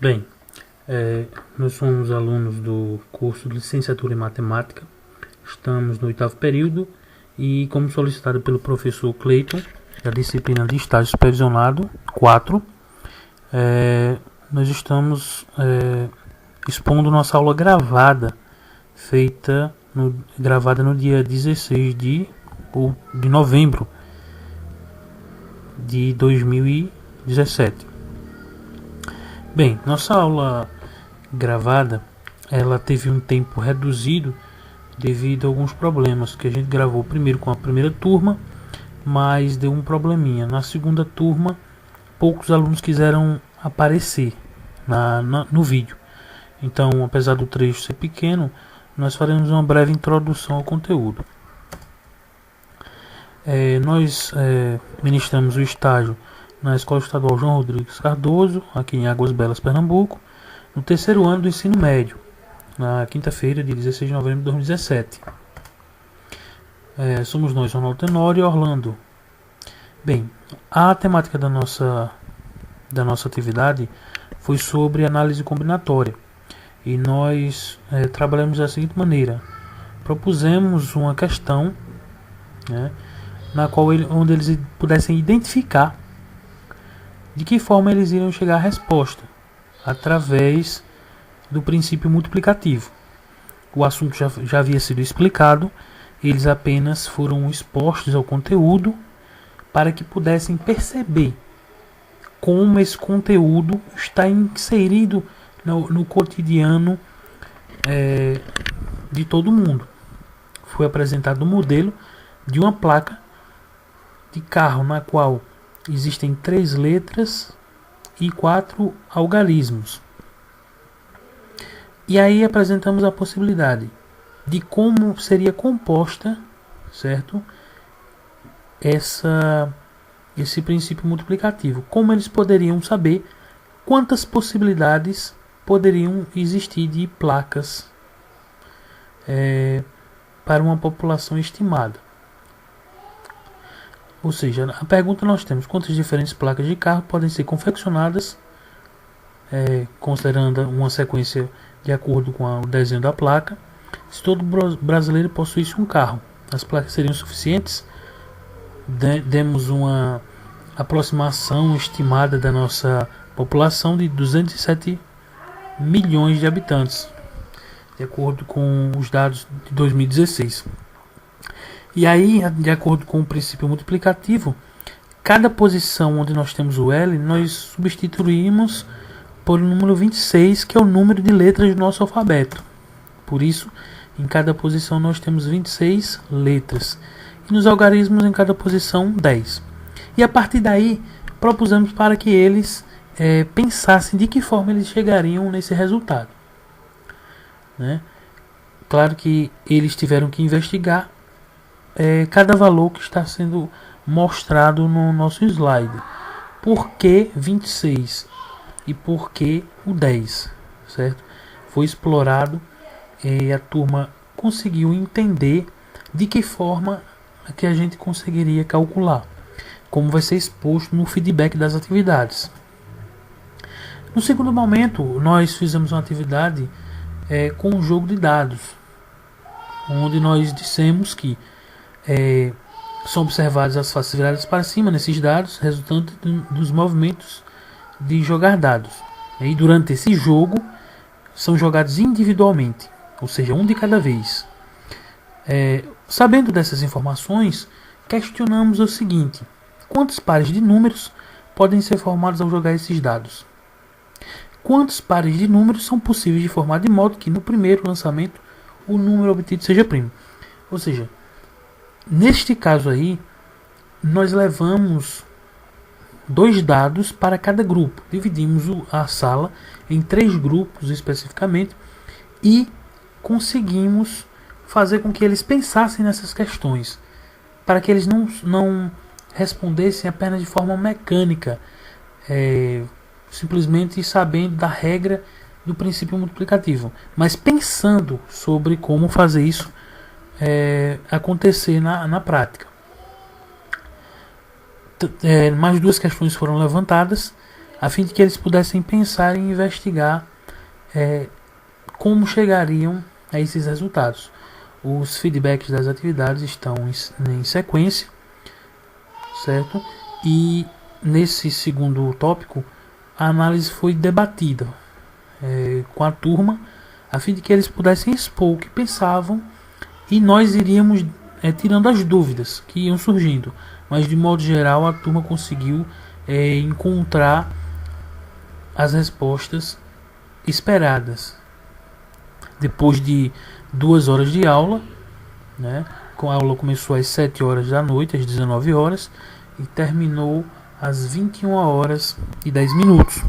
Bem, nós somos alunos do curso de Licenciatura em Matemática, estamos no 8º período e, como solicitado pelo professor Cleiton, da disciplina de Estágio Supervisionado 4, nós estamos expondo nossa aula gravada, gravada no dia 16 de novembro de 2017. Bem, nossa aula gravada, ela teve um tempo reduzido devido a alguns problemas que a gente gravou primeiro com a primeira turma, mas deu um probleminha. Na segunda turma, poucos alunos quiseram aparecer no vídeo. Então, apesar do trecho ser pequeno, nós faremos uma breve introdução ao conteúdo. Nós ministramos o estágio na Escola Estadual João Rodrigues Cardoso, aqui em Águas Belas, Pernambuco, no 3º ano do ensino médio, na quinta-feira de 16 de novembro de 2017. Somos nós, Ronaldo Tenório e Orlando. Bem, a temática da nossa atividade foi sobre análise combinatória, e nós trabalhamos da seguinte maneira: propusemos uma questão, na qual onde eles pudessem identificar de que forma eles iriam chegar à resposta, através do princípio multiplicativo. O assunto já havia sido explicado, eles apenas foram expostos ao conteúdo para que pudessem perceber como esse conteúdo está inserido no cotidiano de todo mundo. Foi apresentado um modelo de uma placa de carro na qual existem 3 letras e 4 algarismos. E aí apresentamos a possibilidade de como seria composta, certo? Esse princípio multiplicativo. Como eles poderiam saber quantas possibilidades poderiam existir de placas para uma população estimada. Ou seja, a pergunta nós temos: quantas diferentes placas de carro podem ser confeccionadas, considerando uma sequência de acordo com o desenho da placa, se todo brasileiro possuísse um carro? As placas seriam suficientes? Demos uma aproximação estimada da nossa população de 207 milhões de habitantes, de acordo com os dados de 2016. E aí, de acordo com o princípio multiplicativo, cada posição onde nós temos o L, nós substituímos por o número 26, que é o número de letras do nosso alfabeto. Por isso, em cada posição nós temos 26 letras. E nos algarismos, em cada posição, 10. E a partir daí, propusemos para que eles pensassem de que forma eles chegariam nesse resultado. Claro que eles tiveram que investigar cada valor que está sendo mostrado no nosso slide. Por que 26 e por que o 10, certo? Foi explorado e a turma conseguiu entender de que forma que a gente conseguiria calcular, como vai ser exposto no feedback das atividades. No segundo momento, nós fizemos uma atividade com um jogo de dados, onde nós dissemos que são observadas as faces viradas para cima nesses dados, resultante dos movimentos de jogar dados. E durante esse jogo são jogados individualmente, ou seja, um de cada vez. Sabendo dessas informações, questionamos o seguinte: quantos pares de números podem ser formados ao jogar esses dados? Quantos pares de números são possíveis de formar de modo que no primeiro lançamento o número obtido seja primo? Ou seja, neste caso aí, nós levamos 2 dados para cada grupo. Dividimos a sala em 3 grupos especificamente e conseguimos fazer com que eles pensassem nessas questões, para que eles não respondessem apenas de forma mecânica, simplesmente sabendo da regra do princípio multiplicativo, mas pensando sobre como fazer isso acontecer na prática. Mais 2 questões foram levantadas. a fim de que eles pudessem pensar e investigar como chegariam a esses resultados. Os feedbacks das atividades estão em sequência, certo? E nesse segundo tópico, a análise foi debatida com a turma, a fim de que eles pudessem expor o que pensavam, e nós iríamos tirando as dúvidas que iam surgindo. Mas de modo geral a turma conseguiu encontrar as respostas esperadas. Depois de 2 horas de aula, né, a aula começou às 7 horas da noite, às 19 horas, e terminou às 21 horas e 10 minutos.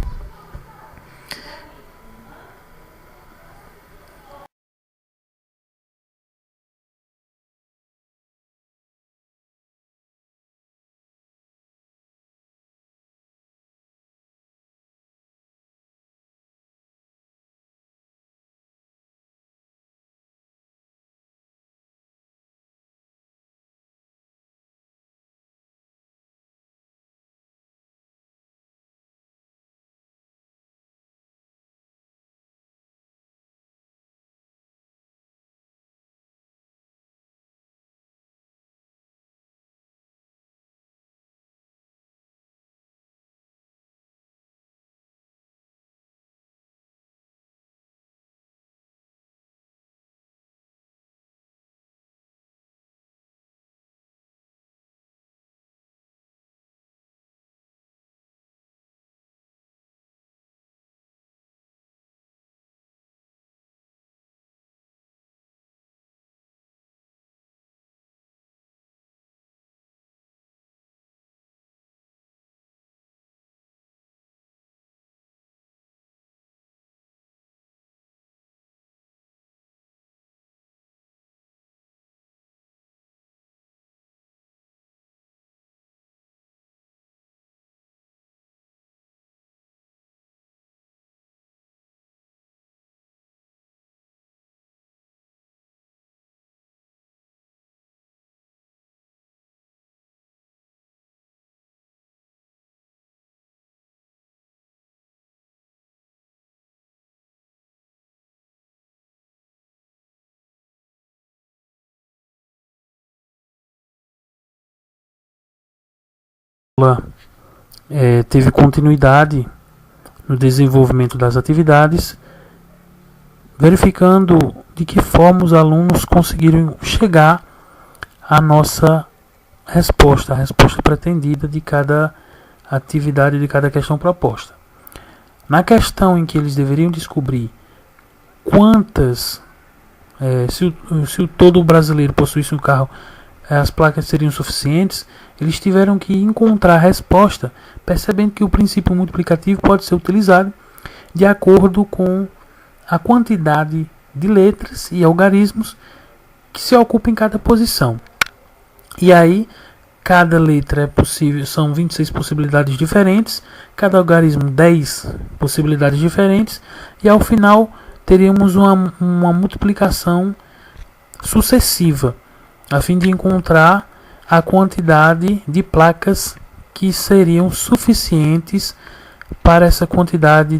Teve continuidade no desenvolvimento das atividades, verificando de que forma os alunos conseguiram chegar à nossa resposta, a resposta pretendida de cada atividade, de cada questão proposta. Na questão em que eles deveriam descobrir quantas, se todo brasileiro possuísse um carro, as placas seriam suficientes, eles tiveram que encontrar a resposta, percebendo que o princípio multiplicativo pode ser utilizado de acordo com a quantidade de letras e algarismos que se ocupam em cada posição. E aí, cada letra é possível, são 26 possibilidades diferentes, cada algarismo 10 possibilidades diferentes, e ao final teríamos uma multiplicação sucessiva, a fim de encontrar a quantidade de placas que seriam suficientes para essa quantidade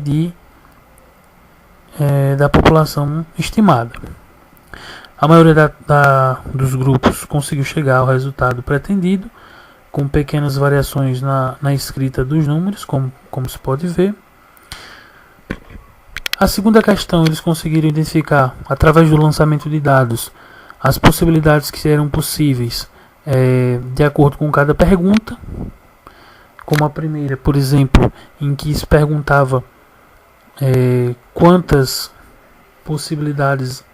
da população estimada. A maioria dos grupos conseguiu chegar ao resultado pretendido, com pequenas variações na escrita dos números, como se pode ver. A segunda questão, eles conseguiram identificar, através do lançamento de dados, as possibilidades que eram possíveis de acordo com cada pergunta, como a primeira, por exemplo, em que se perguntava quantas possibilidades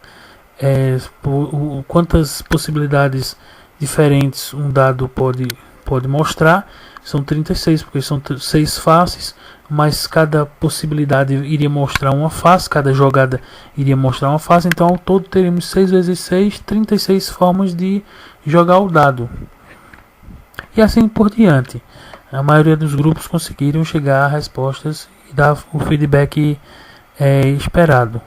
diferentes um dado pode mostrar. São 36, porque são 6 faces, mas cada possibilidade iria mostrar uma face, cada jogada iria mostrar uma face, então ao todo teremos 6 vezes 6, 36 formas de jogar o dado. E assim por diante. A maioria dos grupos conseguiram chegar a respostas e dar o feedback esperado.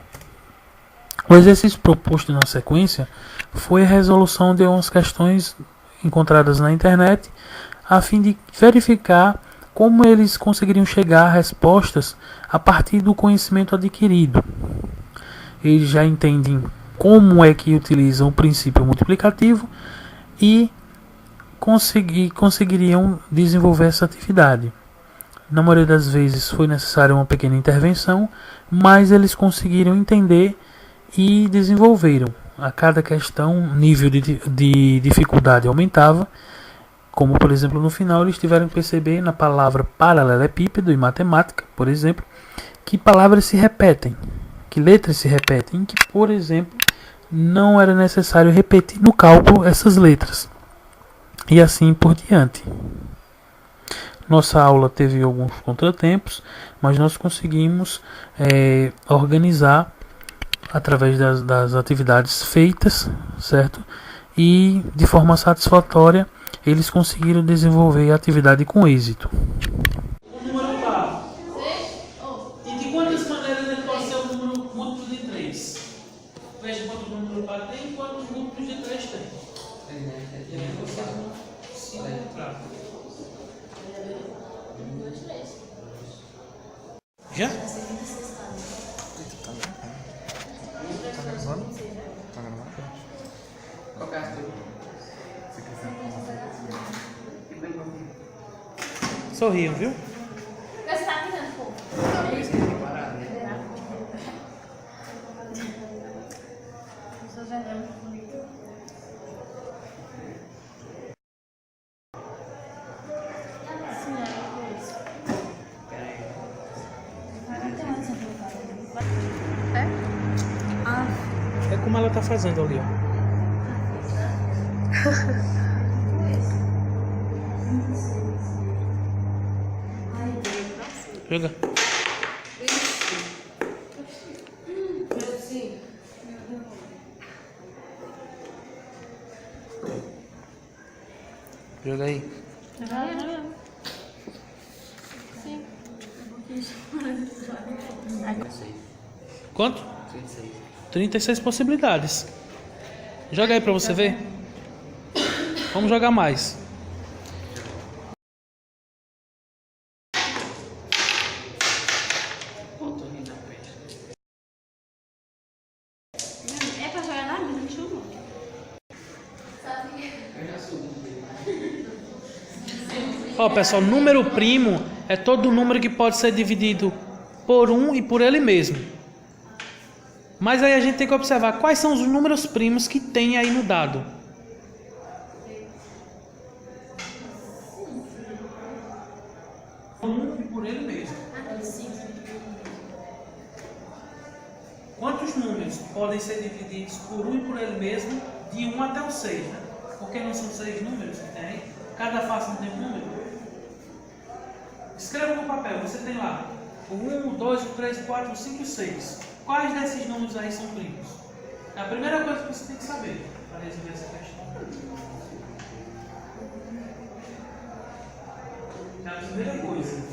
O exercício proposto na sequência foi a resolução de umas questões encontradas na internet, a fim de verificar como eles conseguiriam chegar a respostas a partir do conhecimento adquirido. Eles já entendem como é que utilizam o princípio multiplicativo e conseguiriam desenvolver essa atividade. Na maioria das vezes foi necessária uma pequena intervenção, mas eles conseguiram entender e desenvolveram. A cada questão, o nível de dificuldade aumentava, como por exemplo no final eles tiveram que perceber na palavra paralelepípedo em matemática, por exemplo, que palavras se repetem, que letras se repetem, que por exemplo não era necessário repetir no cálculo essas letras, e assim por diante. Nossa aula teve alguns contratempos, mas nós conseguimos organizar através das atividades feitas, certo? E de forma satisfatória eles conseguiram desenvolver a atividade com êxito. O número par. E de quantas maneiras ele pode ser um número múltiplo de 3? Veja quantos números par tem e quantos múltiplos de 3 tem. Já? Sorriam, viu? Você tá mirando, pô. É como ela tá fazendo ali, ó. Joga. Joga aí. Sim. Quanto? 36 possibilidades. Joga aí pra você ver. Vamos jogar mais. É pra jogar na mesa, não chama. Ó, pessoal, número primo é todo número que pode ser dividido por 1 e por ele mesmo. Mas aí a gente tem que observar quais são os números primos que tem aí no dado. E por ele mesmo. Quantos números podem ser divididos por 1 e por ele mesmo de 1 até o 6, né? Porque não são 6 números que tem aí? Cada face não tem um número? Escreva no papel, você tem lá o 1, o 2, o 3, o 4, o 5 e o 6. Quais desses números aí são primos? É a primeira coisa que você tem que saber para resolver essa questão. É a primeira coisa.